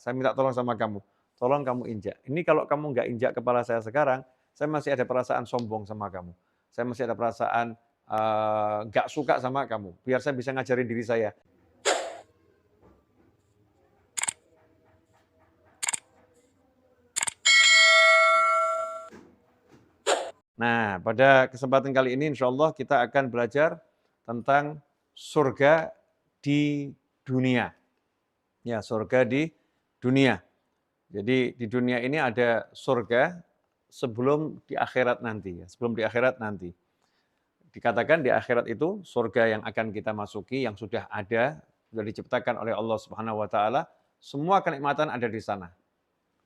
saya minta tolong sama kamu, tolong kamu injak. Ini kalau kamu nggak injak kepala saya sekarang, saya masih ada perasaan sombong sama kamu. Saya masih ada perasaan, nggak suka sama kamu, biar saya bisa ngajarin diri saya. Nah, pada kesempatan kali ini insyaallah kita akan belajar tentang surga di dunia. Ya, surga di dunia. Jadi di dunia ini ada surga sebelum di akhirat nanti ya, sebelum di akhirat nanti. Dikatakan di akhirat itu surga yang akan kita masuki, yang sudah ada, sudah diciptakan oleh Allah Subhanahu wa taala, semua kenikmatan ada di sana.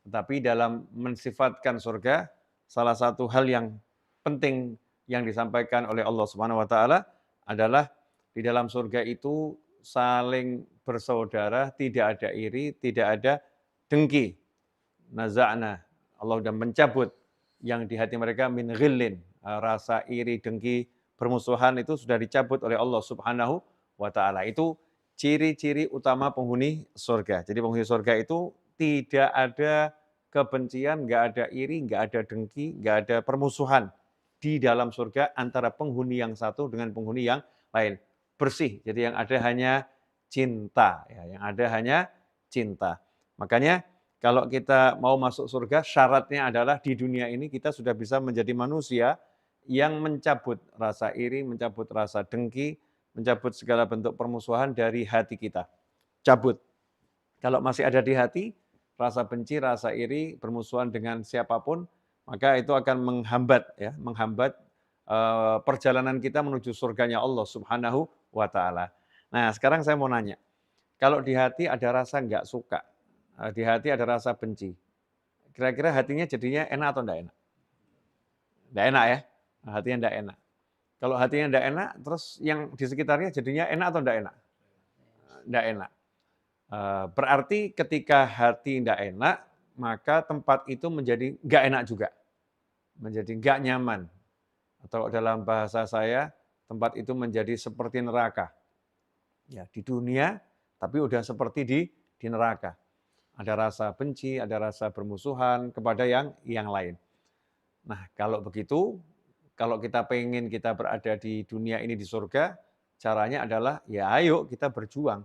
Tetapi dalam mensifatkan surga, salah satu hal yang penting yang disampaikan oleh Allah Subhanahu wa taala adalah di dalam surga itu saling bersaudara, tidak ada iri, tidak ada dengki. Naza'na, Allah sudah mencabut yang di hati mereka min ghillin, rasa iri, dengki, permusuhan itu sudah dicabut oleh Allah Subhanahu wa taala. Itu ciri-ciri utama penghuni surga. Jadi penghuni surga itu tidak ada kebencian, nggak ada iri, nggak ada dengki, nggak ada permusuhan di dalam surga antara penghuni yang satu dengan penghuni yang lain. Bersih. Jadi yang ada hanya cinta, ya, yang ada hanya cinta. Makanya kalau kita mau masuk surga, syaratnya adalah di dunia ini kita sudah bisa menjadi manusia yang mencabut rasa iri, mencabut rasa dengki, mencabut segala bentuk permusuhan dari hati kita. Cabut. Kalau masih ada di hati, rasa benci, rasa iri, permusuhan dengan siapapun, maka itu akan menghambat perjalanan kita menuju surganya Allah Subhanahu wa taala. Nah, sekarang saya mau nanya, kalau di hati ada rasa nggak suka, di hati ada rasa benci, kira-kira hatinya jadinya enak atau enggak enak? Enggak enak ya? Hatinya enggak enak. Kalau hatinya enggak enak, terus yang di sekitarnya jadinya enak atau enggak enak? Enggak enak. Berarti ketika hati enggak enak, maka tempat itu menjadi enggak enak juga. Menjadi enggak nyaman. Atau dalam bahasa saya, tempat itu menjadi seperti neraka. Ya, di dunia, tapi udah seperti di neraka. Ada rasa benci, ada rasa bermusuhan kepada yang lain. Nah, kalau begitu, kalau kita pengen kita berada di dunia ini di surga, caranya adalah ya ayo kita berjuang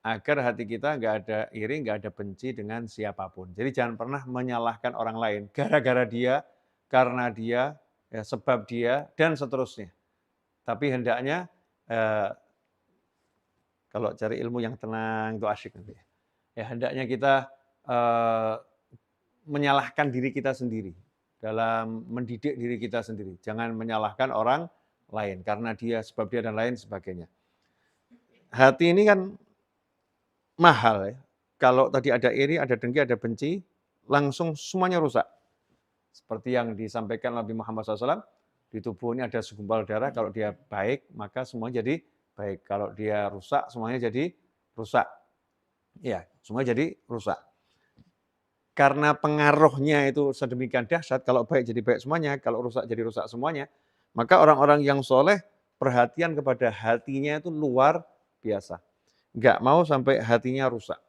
agar hati kita nggak ada iri, nggak ada benci dengan siapapun. Jadi jangan pernah menyalahkan orang lain gara-gara dia, karena dia, ya, sebab dia, dan seterusnya. Tapi hendaknya kalau cari ilmu yang tenang itu asyik nanti ya. Ya hendaknya kita menyalahkan diri kita sendiri dalam mendidik diri kita sendiri. Jangan menyalahkan orang lain karena dia, sebab dia, dan lain sebagainya. Hati ini kan mahal ya. Kalau tadi ada iri, ada dengki, ada benci, langsung semuanya rusak. Seperti yang disampaikan Nabi Muhammad SAW, di tubuh ini ada segumpal darah, kalau dia baik, maka semuanya jadi baik. Kalau dia rusak, semuanya jadi rusak. Ya, semua jadi rusak. Karena pengaruhnya itu sedemikian dahsyat, kalau baik jadi baik semuanya, kalau rusak jadi rusak semuanya, maka orang-orang yang soleh perhatian kepada hatinya itu luar biasa. Nggak mau sampai hatinya rusak.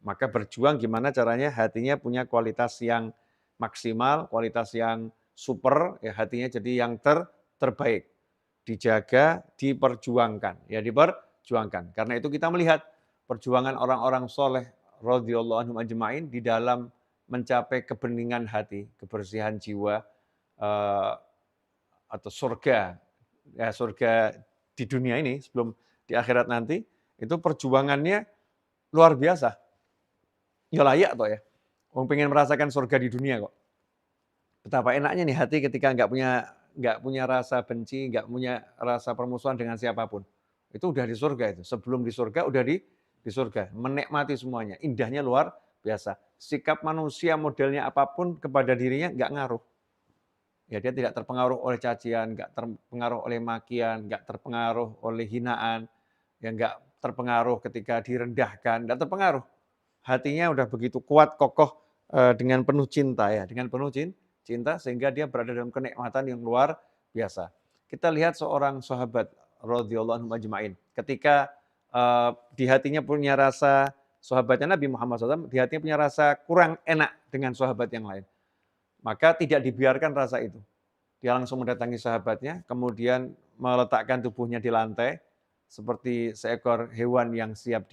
Maka berjuang gimana caranya hatinya punya kualitas yang maksimal, kualitas yang super, ya hatinya jadi yang terbaik. Dijaga, diperjuangkan. Ya diperjuangkan. Karena itu kita melihat perjuangan orang-orang soleh radhiyallahu anhum ajma'in di dalam mencapai kebeningan hati, kebersihan jiwa, atau surga, ya surga di dunia ini sebelum di akhirat nanti, itu perjuangannya luar biasa. Ya layak toh ya. Wong pengen merasakan surga di dunia kok. Betapa enaknya nih hati ketika nggak punya rasa benci, nggak punya rasa permusuhan dengan siapapun. Itu udah di surga itu. Sebelum di surga udah di surga, menikmati semuanya. Indahnya luar biasa. Sikap manusia modelnya apapun kepada dirinya nggak ngaruh. Ya dia tidak terpengaruh oleh cacian, nggak terpengaruh oleh makian, nggak terpengaruh oleh hinaan, ya nggak terpengaruh ketika direndahkan, nggak terpengaruh. Hatinya udah begitu kuat, kokoh, dengan penuh cinta ya, dengan penuh cinta sehingga dia berada dalam kenikmatan yang luar biasa. Kita lihat seorang sahabat radhiyallahu anhum ajma'in, ketika di hatinya punya rasa sahabatnya Nabi Muhammad SAW, di hatinya punya rasa kurang enak dengan sahabat yang lain. Maka tidak dibiarkan rasa itu. Dia langsung mendatangi sahabatnya, kemudian meletakkan tubuhnya di lantai, seperti seekor hewan yang siap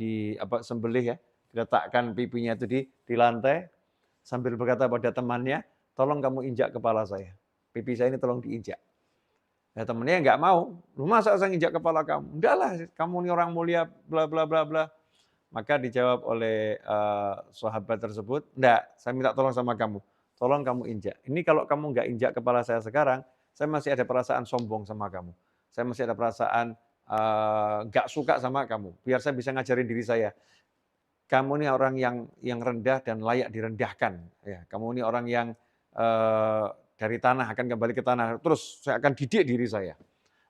sembelih ya, diletakkan pipinya itu di lantai, sambil berkata pada temannya, tolong kamu injak kepala saya. Pipi saya ini tolong diinjak. Ya temennya nggak mau, lu masa saya injak kepala kamu? Enggak lah, kamu ini orang mulia, bla bla bla bla. Maka dijawab oleh sahabat tersebut, enggak, saya minta tolong sama kamu. Tolong kamu injak. Ini kalau kamu nggak injak kepala saya sekarang, saya masih ada perasaan sombong sama kamu. Saya masih ada perasaan nggak suka sama kamu. Biar saya bisa ngajarin diri saya. Kamu ini orang yang rendah dan layak direndahkan. Ya, kamu ini orang yang dari tanah akan kembali ke tanah. Terus saya akan didik diri saya.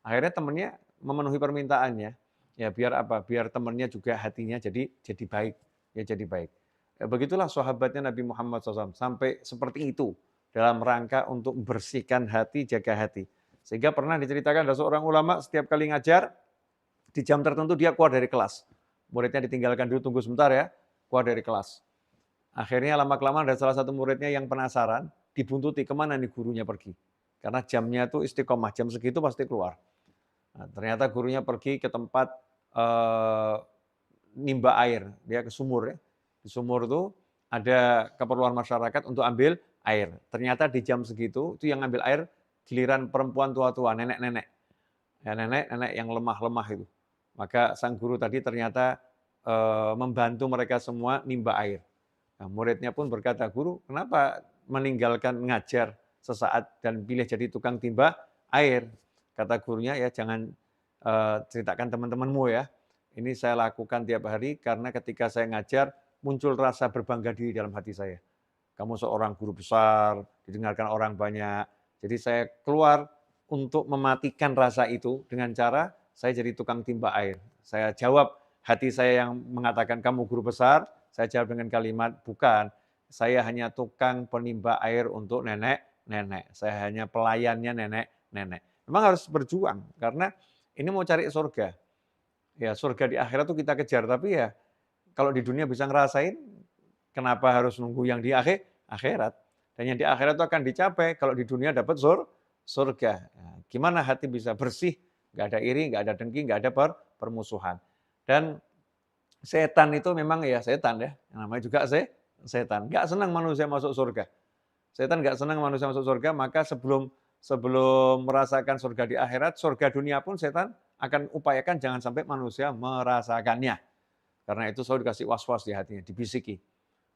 Akhirnya temannya memenuhi permintaannya. Ya biar apa? Biar temannya juga hatinya jadi baik. Ya jadi baik. Ya, begitulah sahabatnya Nabi Muhammad SAW. Sampai seperti itu dalam rangka untuk membersihkan hati, jaga hati. Sehingga pernah diceritakan ada seorang ulama setiap kali ngajar, di jam tertentu dia keluar dari kelas. Muridnya ditinggalkan dulu, tunggu sebentar ya, keluar dari kelas. Akhirnya lama-kelamaan ada salah satu muridnya yang penasaran, dibuntuti kemana nih gurunya pergi. Karena jamnya itu istiqomah, jam segitu pasti keluar. Nah, ternyata gurunya pergi ke tempat nimba air, dia ke sumur ya. Di sumur itu ada keperluan masyarakat untuk ambil air. Ternyata di jam segitu itu yang ambil air giliran perempuan tua-tua, nenek-nenek. Ya, nenek-nenek yang lemah-lemah itu. Maka sang guru tadi ternyata membantu mereka semua nimba air. Nah, muridnya pun berkata, guru, kenapa meninggalkan ngajar sesaat dan pilih jadi tukang timba air? Kata gurunya, ya jangan ceritakan teman-temanmu ya. Ini saya lakukan tiap hari karena ketika saya ngajar, muncul rasa berbangga diri dalam hati saya. Kamu seorang guru besar, didengarkan orang banyak. Jadi saya keluar untuk mematikan rasa itu dengan cara saya jadi tukang timba air. Saya jawab hati saya yang mengatakan kamu guru besar, saya jawab dengan kalimat, bukan, saya hanya tukang penimba air untuk nenek-nenek. Saya hanya pelayannya nenek-nenek. Memang harus berjuang, karena ini mau cari surga. Ya, surga di akhirat itu kita kejar, tapi ya kalau di dunia bisa ngerasain, kenapa harus nunggu yang di akhirat? Dan yang di akhirat itu akan dicapai kalau di dunia dapat surga. Nah, gimana hati bisa bersih, nggak ada iri, nggak ada dengki, nggak ada permusuhan. Dan setan itu memang ya setan ya, namanya juga setan. Nggak senang manusia masuk surga. Setan nggak senang manusia masuk surga, maka sebelum merasakan surga di akhirat, surga dunia pun setan akan upayakan jangan sampai manusia merasakannya. Karena itu selalu dikasih was-was di hatinya, dibisiki.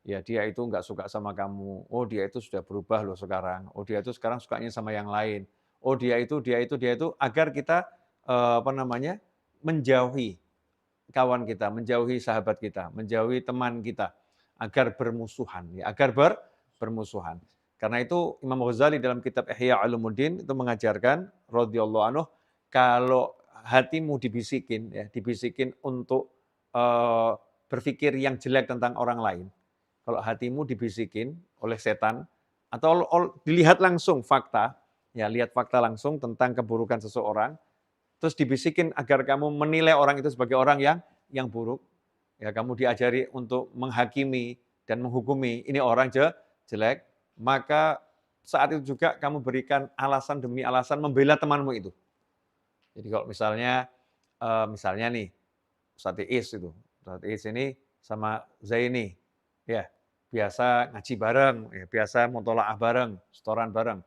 Ya dia itu nggak suka sama kamu. Oh dia itu sudah berubah loh sekarang. Oh dia itu sekarang sukanya sama yang lain. Oh dia itu, agar kita menjauhi kawan kita, menjauhi sahabat kita, menjauhi teman kita, agar bermusuhan, ya, agar bermusuhan. Karena itu Imam Ghazali dalam kitab Ihya Ulumuddin itu mengajarkan radhiyallahu anhu, kalau hatimu dibisikin, ya, dibisikin untuk berpikir yang jelek tentang orang lain. Kalau hatimu dibisikin oleh setan atau dilihat langsung fakta, ya lihat fakta langsung tentang keburukan seseorang, terus dibisikin agar kamu menilai orang itu sebagai orang yang buruk. Ya, kamu diajari untuk menghakimi dan menghukumi ini orang jelek, maka saat itu juga kamu berikan alasan demi alasan membela temanmu itu. Jadi kalau misalnya nih, Ustadz Iis itu, Ustadz Iis ini sama Zaini, ya biasa ngaji bareng, ya, biasa mutolaah bareng, setoran bareng.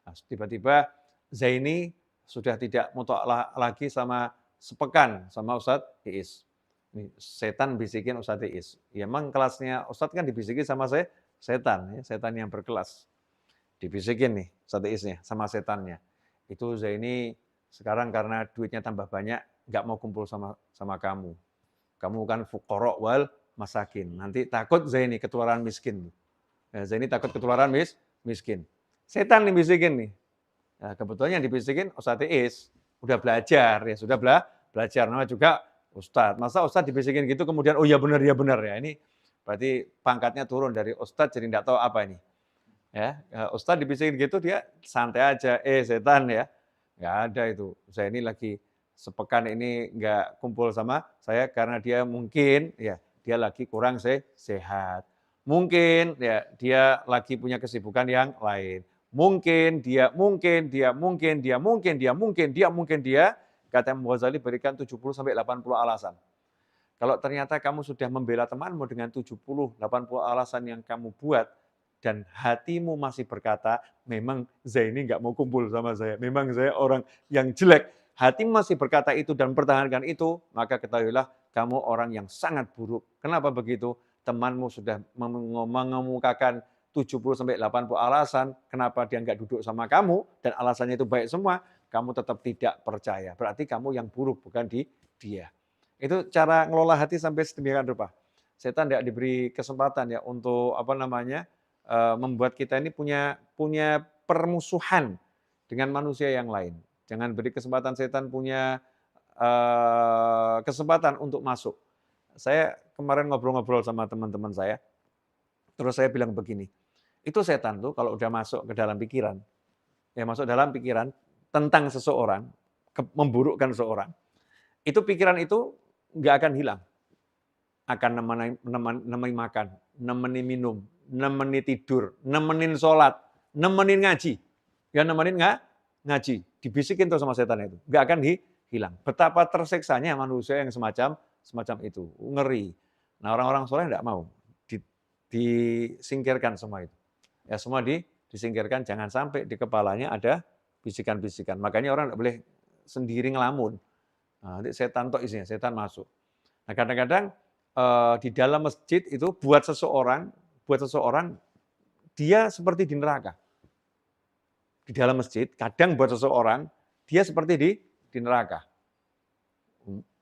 Nah, tiba-tiba Zaini sudah tidak mutolaah lagi sama sepekan sama Ustadz Iis. Ini setan bisikin Ustadz Iis. Ya emang kelasnya Ustadz kan dibisikin sama setan, ya, setan yang berkelas. Dibisikin nih Ustadz Iisnya sama setannya. Itu Zaini sekarang karena duitnya tambah banyak, nggak mau kumpul sama kamu. Kamu kan fuqara wal masakin. Nanti takut Zaini ketularan miskin. Ya, Zaini takut ketularan miskin. Setan nih bisikin nih. Nah, kebetulan yang dibisikin Ustadz Iis udah belajar, ya sudah belajar. Nama juga Ustadz. Masa Ustadz dibisikin gitu kemudian oh ya benar ya. Ini berarti pangkatnya turun dari Ustadz jadi enggak tahu apa ini. Ya, Ustadz dibisikin gitu dia santai aja. Setan ya. Enggak ada itu. Saya ini lagi sepekan ini enggak kumpul sama saya karena dia mungkin ya dia lagi kurang sehat. Mungkin ya dia lagi punya kesibukan yang lain. Mungkin dia, kata Imam Ghazali berikan 70 sampai 80 alasan. Kalau ternyata kamu sudah membela temanmu dengan 70, 80 alasan yang kamu buat, dan hatimu masih berkata, memang saya ini nggak mau kumpul sama saya, memang saya orang yang jelek, hatimu masih berkata itu dan mempertahankan itu, maka ketahuilah kamu orang yang sangat buruk. Kenapa begitu? Temanmu sudah mengemukakan 70 sampai 80 alasan kenapa dia nggak duduk sama kamu, dan alasannya itu baik semua, kamu tetap tidak percaya. Berarti kamu yang buruk, bukan dia. Itu cara ngelola hati sampai sedemikian rupa. Setan tidak diberi kesempatan ya untuk membuat kita ini punya permusuhan dengan manusia yang lain. Jangan beri kesempatan setan punya kesempatan untuk masuk. Saya kemarin ngobrol-ngobrol sama teman-teman saya, terus saya bilang begini, itu setan tuh kalau udah masuk ke dalam pikiran, ya masuk dalam pikiran tentang seseorang, memburukkan seseorang, itu pikiran itu nggak akan hilang. Akan nemeni makan, nemeni minum, nemeni tidur, nemenin sholat, nemenin ngaji. Ya nemenin ngaji. Dibisikin tuh sama setan itu. Nggak akan hilang. Betapa tersiksanya manusia yang semacam itu. Ngeri. Nah orang-orang soleh nggak mau. Disingkirkan semua itu. Ya semua disingkirkan. Jangan sampai di kepalanya ada bisikan-bisikan. Makanya orang nggak boleh sendiri ngelamun. Nah, nanti setan tok isinya, setan masuk. Nah, kadang-kadang di dalam masjid itu buat seseorang dia seperti di neraka. Di dalam masjid, kadang buat seseorang dia seperti di neraka.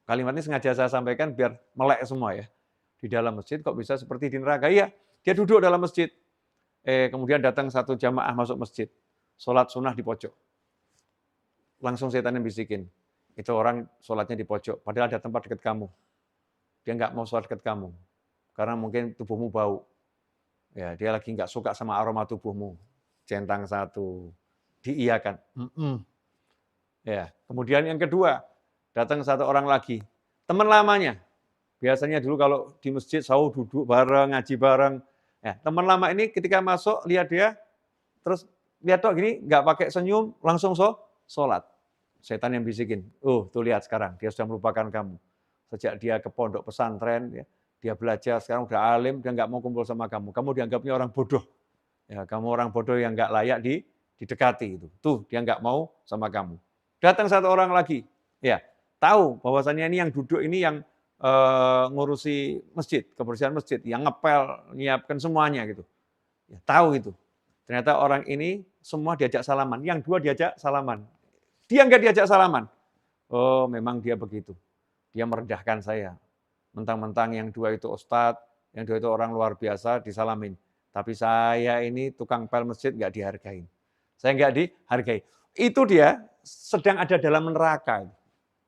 Kalimat ini sengaja saya sampaikan biar melek semua ya. Di dalam masjid kok bisa seperti di neraka? Iya, dia duduk dalam masjid. Kemudian datang satu jamaah masuk masjid. Sholat sunnah di pojok. Langsung setan yang bisikin. Itu orang sholatnya di pojok, padahal ada tempat dekat kamu. Dia nggak mau sholat dekat kamu, karena mungkin tubuhmu bau. Ya, dia lagi nggak suka sama aroma tubuhmu. Centang satu, diiyakan. Ya, kemudian yang kedua, datang satu orang lagi, teman lamanya. Biasanya dulu kalau di masjid selalu duduk bareng, ngaji bareng. Ya, teman lama ini ketika masuk, lihat dia, terus lihat tuh gini, nggak pakai senyum, langsung sholat. Setan yang bisikin, tuh lihat sekarang, dia sudah melupakan kamu. Sejak dia ke pondok pesantren, ya, dia belajar, sekarang udah alim, dia nggak mau kumpul sama kamu. Kamu dianggapnya orang bodoh. Ya, kamu orang bodoh yang nggak layak didekati. Tuh, dia nggak mau sama kamu. Datang satu orang lagi, ya, tahu bahwasannya ini yang duduk ini yang ngurusi masjid, kebersihan masjid, yang ngepel, nyiapkan semuanya gitu. Ya, tahu itu. Ternyata orang ini semua diajak salaman, yang dua diajak salaman. Dia nggak diajak salaman. Oh, memang dia begitu. Dia merendahkan saya. Mentang-mentang yang dua itu ustadz, yang dua itu orang luar biasa, disalamin. Tapi saya ini tukang pel masjid nggak dihargain. Saya nggak dihargai. Itu dia sedang ada dalam neraka.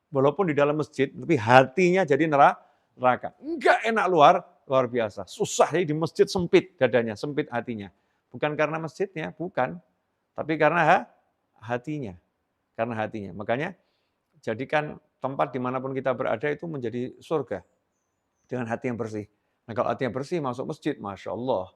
Walaupun di dalam masjid, tapi hatinya jadi neraka. Nggak enak luar biasa. Susah ya di masjid, sempit dadanya, sempit hatinya. Bukan karena masjidnya, bukan. Tapi karena hatinya. Karena hatinya. Makanya jadikan tempat dimanapun kita berada itu menjadi surga dengan hati yang bersih. Nah kalau hati yang bersih masuk masjid, Masya Allah,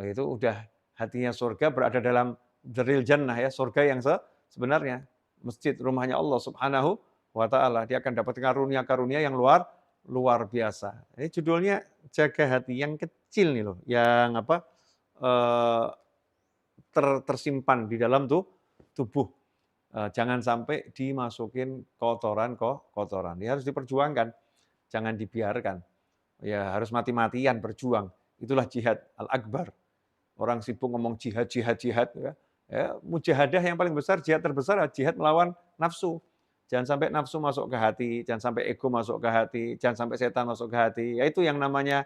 itu udah hatinya surga berada dalam daril jannah ya, surga yang sebenarnya. Masjid rumahnya Allah Subhanahu wa Ta'ala, dia akan dapat karunia-karunia yang luar biasa. Ini judulnya jaga hati yang kecil nih loh, yang tersimpan di dalam tubuh. Jangan sampai dimasukin kotoran. Dia harus diperjuangkan, jangan dibiarkan. Ya harus mati-matian berjuang. Itulah jihad al-akbar. Orang sibuk ngomong jihad. Ya, mujahadah yang paling besar, jihad terbesar, jihad melawan nafsu. Jangan sampai nafsu masuk ke hati, jangan sampai ego masuk ke hati, jangan sampai setan masuk ke hati. Ya itu yang namanya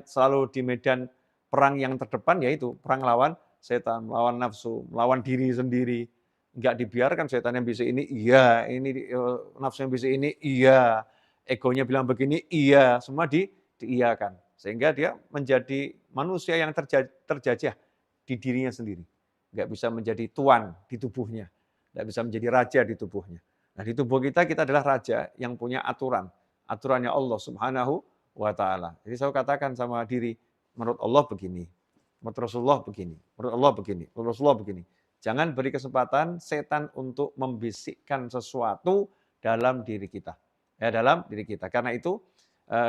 selalu di medan perang yang terdepan, yaitu perang lawan setan, melawan nafsu, melawan diri sendiri. Enggak dibiarkan setan yang bisa ini, iya, ini nafsu yang bisa ini, iya, egonya bilang begini, iya, semua diiyakan. Sehingga dia menjadi manusia yang terjajah di dirinya sendiri. Enggak bisa menjadi tuan di tubuhnya, enggak bisa menjadi raja di tubuhnya. Nah di tubuh kita adalah raja yang punya aturan. Aturannya Allah Subhanahu wa taala. Jadi saya katakan sama diri, menurut Allah begini, menurut Rasulullah begini, menurut Allah begini, menurut Rasulullah begini. Jangan beri kesempatan setan untuk membisikkan sesuatu dalam diri kita. Ya, dalam diri kita. Karena itu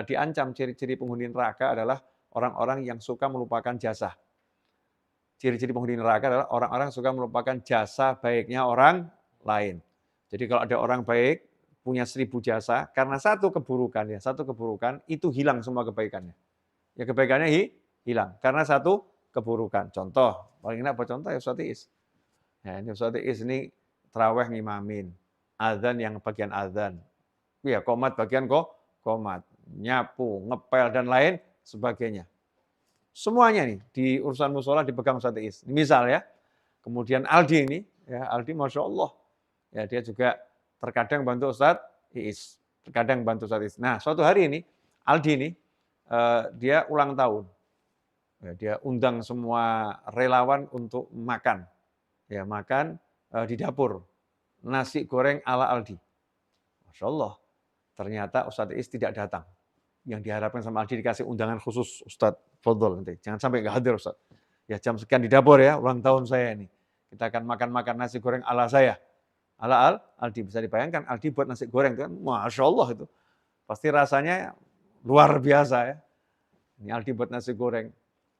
diancam ciri-ciri penghuni neraka adalah orang-orang yang suka melupakan jasa. Ciri-ciri penghuni neraka adalah orang-orang yang suka melupakan jasa baiknya orang lain. Jadi kalau ada orang baik, punya 1000 jasa, karena satu keburukan itu hilang semua kebaikannya. Ya kebaikannya hilang, karena satu keburukan. Contoh, paling enak buat contoh ya Ustaz Iis. Ya, ini Ustaz Iis ini terawih ngimamin, azan yang bagian azan, ya qomat bagian qomat, nyapu, ngepel, dan lain sebagainya. Semuanya nih di urusan musola dipegang Ustaz Iis. Misal ya, kemudian Aldi ini, ya Aldi Masya Allah, ya dia juga terkadang bantu Ustaz Iis, terkadang bantu Ustaz Iis. Nah suatu hari ini, Aldi ini, dia ulang tahun. Ya, dia undang semua relawan untuk makan. Ya makan di dapur. Nasi goreng ala Aldi. Masya Allah, ternyata Ustaz Iis tidak datang. Yang diharapkan sama Aldi dikasih undangan khusus, Ustadz Fadol nanti. Jangan sampai nggak hadir Ustadz. Ya jam sekian di dapur ya, ulang tahun saya ini. Kita akan makan-makan nasi goreng ala saya. Ala Aldi, bisa dibayangkan Aldi buat nasi goreng kan, Masya Allah itu. Pasti rasanya luar biasa ya. Ini Aldi buat nasi goreng.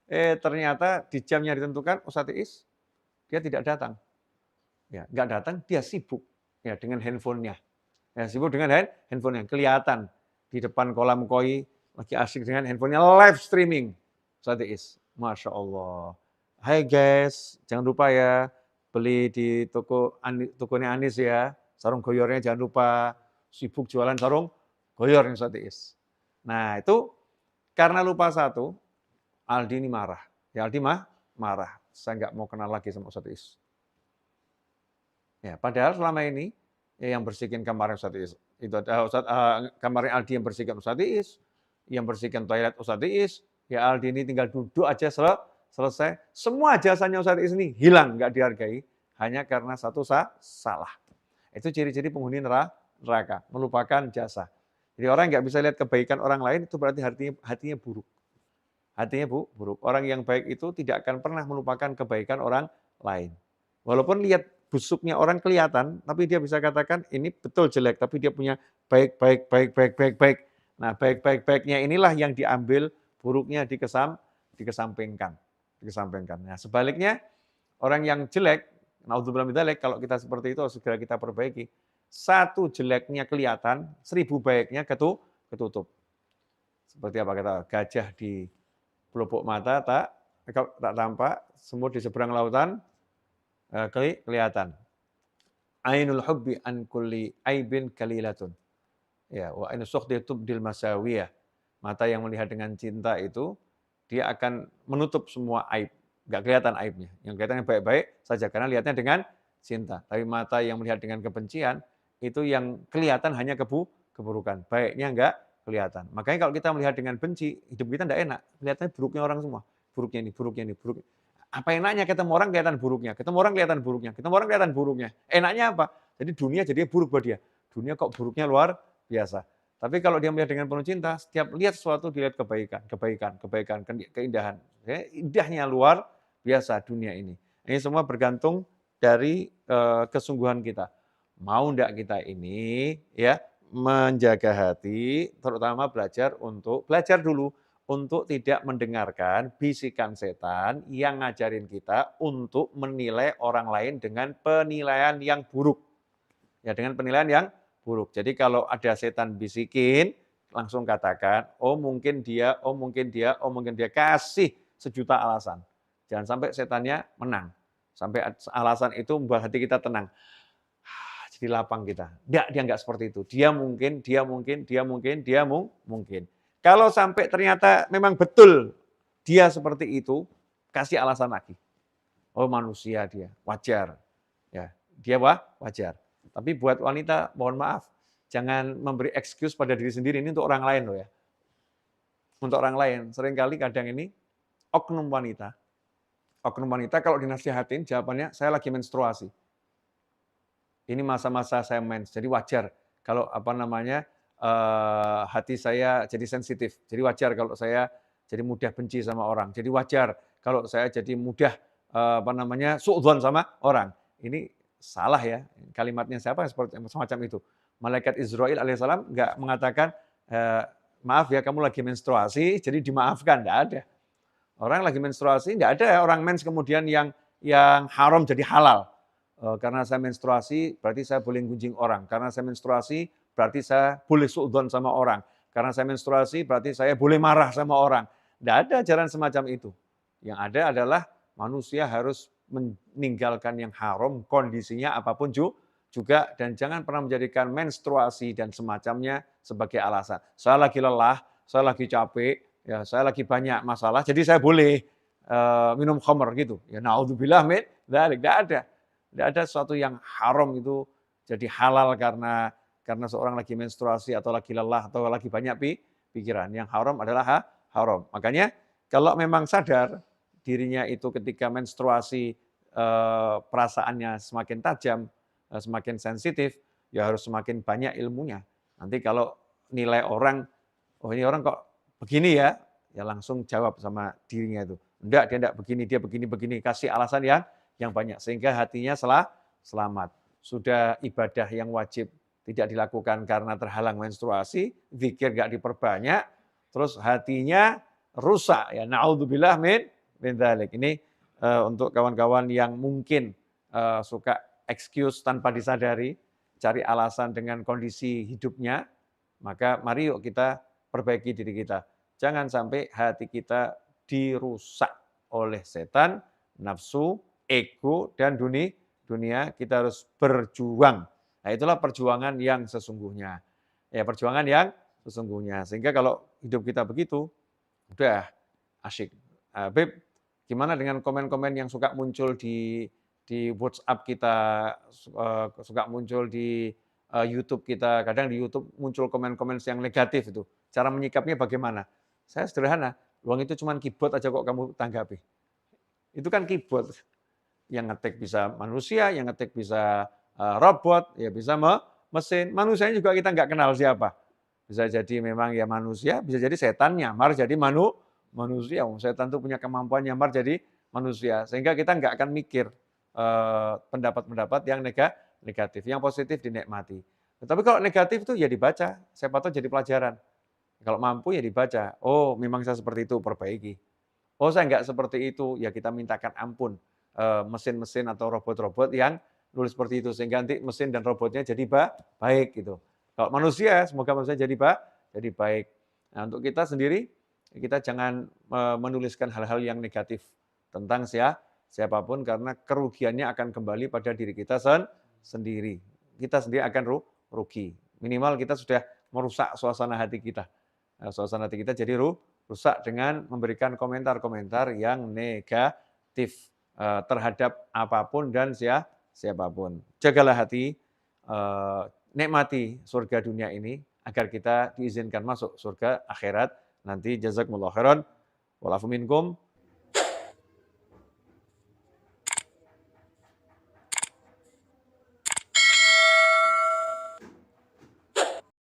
Ternyata di jamnya ditentukan Ustadz Iis, dia tidak datang. Ya, nggak datang, dia sibuk ya dengan handphonenya. Ya, sibuk dengan handphonenya, kelihatan di depan kolam koi lagi asik dengan handphonenya live streaming. Ustadz Iis, Masya Allah. Hai guys, jangan lupa ya beli di tokonya Anis ya, sarung goyornya jangan lupa, sibuk jualan sarung goyor nih Ustadz Iis. Nah itu karena lupa satu, Aldi ini marah. Ya Aldi marah, saya nggak mau kenal lagi sama Ustadz Iis. Ya, padahal selama ini yang bersihkan kamarnya Ustadz Iis, itu ada kamarnya Aldi yang bersihkan Ustadz Iis, yang bersihkan toilet Ustadz Iis, ya Aldi ini tinggal duduk aja selesai. Semua jasanya Ustadz Iis ini hilang, nggak dihargai, hanya karena satu salah. Itu ciri-ciri penghuni neraka, melupakan jasa. Jadi orang nggak bisa lihat kebaikan orang lain, itu berarti hatinya buruk. Hatinya buruk. Orang yang baik itu tidak akan pernah melupakan kebaikan orang lain. Walaupun lihat busuknya orang kelihatan, tapi dia bisa katakan ini betul jelek, tapi dia punya baik. Nah, baik-baiknya inilah yang diambil, buruknya dikesampingkan. Nah, sebaliknya orang yang jelek, naudzubillah min dzalik, kalau kita seperti itu segera kita perbaiki. Satu jeleknya kelihatan, 1000 baiknya ketutup. Seperti apa kata gajah di pelupuk mata tak tampak, semut di seberang lautan kelihatan. Ainul hubbi an kulli aibin kalilatun. Ya, wa ainu sukhdi tubdil masawiyah. Mata yang melihat dengan cinta itu dia akan menutup semua aib. Enggak kelihatan aibnya. Yang kelihatan baik-baik saja karena lihatnya dengan cinta. Tapi mata yang melihat dengan kebencian itu yang kelihatan hanya keburukan. Baiknya enggak kelihatan. Makanya kalau kita melihat dengan benci, hidup kita enggak enak. Kelihatannya buruknya orang semua. Buruknya ini. Apa enaknya ketemu orang kelihatan buruknya, ketemu orang kelihatan buruknya. Enaknya apa? Jadi dunia jadi buruk buat dia. Dunia kok buruknya luar biasa. Tapi kalau dia melihat dengan penuh cinta, setiap lihat sesuatu dilihat kebaikan, keindahan. Indahnya luar biasa dunia ini. Ini semua bergantung dari kesungguhan kita. Mau enggak kita ini ya menjaga hati, terutama belajar dulu untuk tidak mendengarkan bisikan setan yang ngajarin kita untuk menilai orang lain dengan penilaian yang buruk. Ya, dengan penilaian yang buruk. Jadi kalau ada setan bisikin, langsung katakan, oh mungkin dia, kasih sejuta alasan. Jangan sampai setannya menang. Sampai alasan itu membuat hati kita tenang. Jadi lapang kita. Dia enggak seperti itu. Dia mungkin. Kalau sampai ternyata memang betul dia seperti itu, kasih alasan lagi. Oh manusia dia, wajar. Ya, dia wajar. Tapi buat wanita, mohon maaf, jangan memberi excuse pada diri sendiri, ini untuk orang lain loh ya. Untuk orang lain, seringkali kadang ini oknum wanita kalau dinasihatin jawabannya saya lagi menstruasi. Ini masa-masa saya mens, jadi wajar kalau hati saya jadi sensitif. Jadi wajar kalau saya jadi mudah benci sama orang. Jadi wajar kalau saya jadi mudah suudzon sama orang. Ini salah ya. Kalimatnya siapa seperti semacam itu. Malaikat Israil alaihissalam nggak mengatakan, maaf ya kamu lagi menstruasi, jadi dimaafkan. Nggak ada. Orang lagi menstruasi, nggak ada orang mens kemudian yang haram jadi halal. Karena saya menstruasi, berarti saya boleh gunjing orang. Karena saya menstruasi, berarti saya boleh suudzon sama orang. Karena saya menstruasi, berarti saya boleh marah sama orang. Tidak ada ajaran semacam itu. Yang ada adalah manusia harus meninggalkan yang haram, kondisinya apapun juga, dan jangan pernah menjadikan menstruasi dan semacamnya sebagai alasan. Saya lagi lelah, saya lagi capek, ya saya lagi banyak masalah, jadi saya boleh minum khamr gitu. Ya naudzubillah min dzalik, tidak ada. Tidak ada sesuatu yang haram itu jadi halal karena seorang lagi menstruasi atau lagi lelah atau lagi banyak pikiran. Yang haram adalah haram. Makanya kalau memang sadar dirinya itu ketika menstruasi perasaannya semakin tajam, semakin sensitif, ya harus semakin banyak ilmunya. Nanti kalau nilai orang, oh ini orang kok begini ya langsung jawab sama dirinya itu. Enggak, dia enggak begini, dia begini. Kasih alasan yang banyak sehingga hatinya selamat. Sudah ibadah yang wajib tidak dilakukan karena terhalang menstruasi, zikir enggak diperbanyak, terus hatinya rusak ya. Naudzubillah min dzalik. Ini untuk kawan-kawan yang mungkin suka excuse tanpa disadari, cari alasan dengan kondisi hidupnya, maka mari yuk kita perbaiki diri kita. Jangan sampai hati kita dirusak oleh setan, nafsu, ego, dan dunia. Kita harus berjuang. Nah itulah perjuangan yang sesungguhnya. Ya perjuangan yang sesungguhnya. Sehingga kalau hidup kita begitu, udah asyik. Beb, gimana dengan komen-komen yang suka muncul di WhatsApp kita, suka muncul di YouTube kita, kadang di YouTube muncul komen-komen yang negatif itu. Cara menyikapnya bagaimana? Saya sederhana, uang itu cuma keyboard aja kok kamu tanggapi. Itu kan keyboard. Yang ngetik bisa manusia, yang ngetik bisa robot, ya bisa mesin. Manusianya juga kita nggak kenal siapa. Bisa jadi memang ya manusia, bisa jadi setan nyamar jadi manusia. Setan itu punya kemampuan nyamar jadi manusia. Sehingga kita nggak akan mikir pendapat-pendapat yang negatif. Yang positif dinikmati. Tapi kalau negatif itu ya dibaca. Siapa tahu jadi pelajaran. Kalau mampu ya dibaca. Oh memang saya seperti itu, perbaiki. Oh saya nggak seperti itu, ya kita mintakan ampun. Mesin-mesin atau robot-robot yang nulis seperti itu. Sehingga nanti mesin dan robotnya jadi baik gitu. Kalau manusia, semoga manusia jadi baik. Nah, untuk kita sendiri, kita jangan menuliskan hal-hal yang negatif tentang siapapun, karena kerugiannya akan kembali pada diri kita sendiri. Kita sendiri akan rugi. Minimal kita sudah merusak suasana hati kita. Suasana hati kita jadi rusak dengan memberikan komentar-komentar yang negatif terhadap apapun dan siapapun. Jagalah hati, nikmati surga dunia ini agar kita diizinkan masuk surga akhirat nanti. Jazakumullah khairan. Wa'alafu minkum.